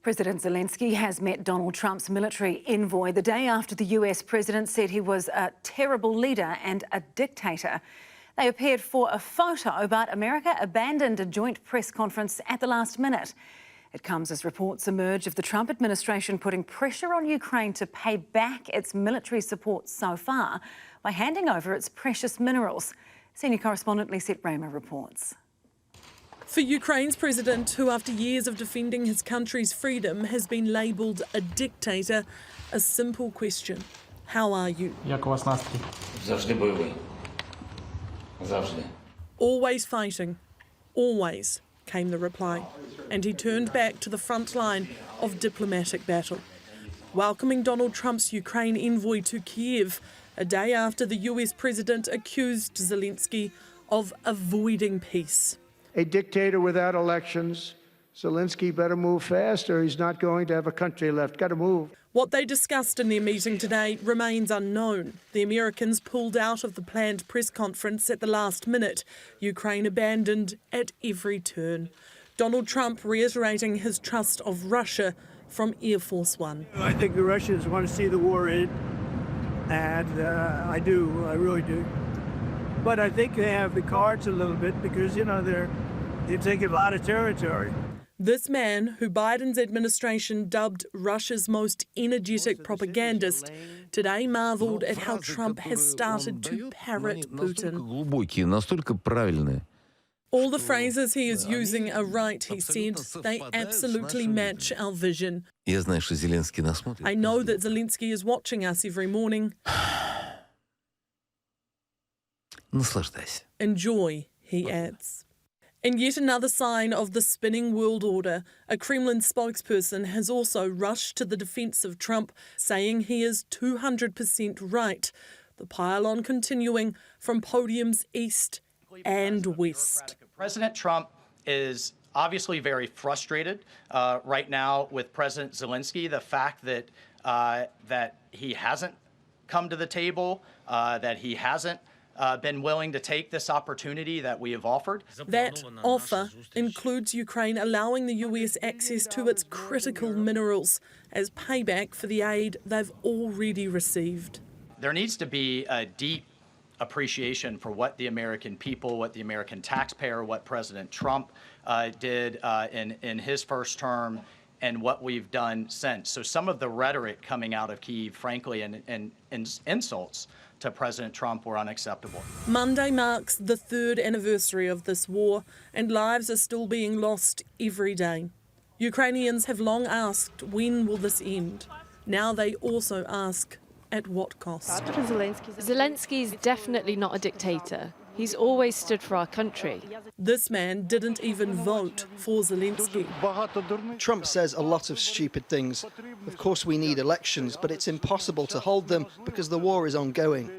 President Zelensky has met Donald Trump's military envoy the day after the US president said he was a terrible leader and a dictator. They appeared for a photo, but America abandoned a joint press conference at the last minute. It comes as reports emerge of the Trump administration putting pressure on Ukraine to pay back its military support so far by handing over its precious minerals. Senior correspondent Lisette Raymer reports. For Ukraine's president, who after years of defending his country's freedom has been labelled a dictator, a simple question: how are you? Завжди бойовий. Завжди. Always fighting. Always, came the reply. And he turned back to the front line of diplomatic battle, welcoming Donald Trump's Ukraine envoy to Kiev a day after the US president accused Zelensky of avoiding peace. A dictator without elections. Zelensky better move fast or he's not going to have a country left. Got to move. What they discussed in their meeting today remains unknown. The Americans pulled out of the planned press conference at the last minute. Ukraine abandoned at every turn. Donald Trump reiterating his trust of Russia from Air Force One. I think the Russians want to see the war end, and I really do. But I think they have the cards a little bit because, you know, they're taking a lot of territory. This man, who Biden's administration dubbed Russia's most energetic propagandist, today marvelled at how Trump has started to parrot Putin. All the phrases he is using are right, he said. They absolutely match our vision. I know that Zelensky is watching us every morning. Enjoy, he adds. In yet another sign of the spinning world order, a Kremlin spokesperson has also rushed to the defence of Trump, saying he is 200% right. The pile-on continuing from podiums east and west. President Trump is obviously very frustrated right now with President Zelensky. The fact that that he hasn't come to the table, that he hasn't been willing to take this opportunity that we have offered. That offer includes Ukraine allowing the US access to its critical minerals as payback for the aid they've already received. There needs to be a deep appreciation for what the American people, what the American taxpayer, what President Trump did in his first term, and what we've done since. So some of the rhetoric coming out of Kyiv, frankly, and insults to President Trump were unacceptable. Monday marks the 3rd anniversary of this war, and lives are still being lost every day. Ukrainians have long asked, when will this end? Now they also ask, at what cost? Zelensky is definitely not a dictator. He's always stood for our country. This man didn't even vote for Zelensky. Trump says a lot of stupid things. Of course we need elections, but it's impossible to hold them because the war is ongoing.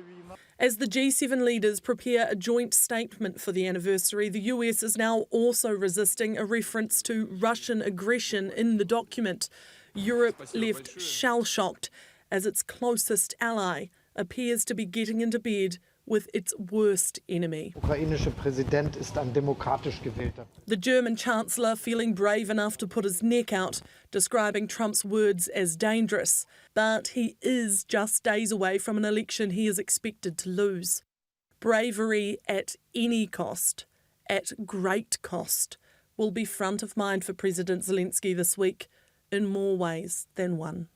As the G7 leaders prepare a joint statement for the anniversary, the US is now also resisting a reference to Russian aggression in the document. Europe left shell-shocked as its closest ally appears to be getting into bed with its worst enemy. The German Chancellor feeling brave enough to put his neck out, describing Trump's words as dangerous. But he is just days away from an election he is expected to lose. Bravery at any cost, at great cost, will be front of mind for President Zelensky this week in more ways than one.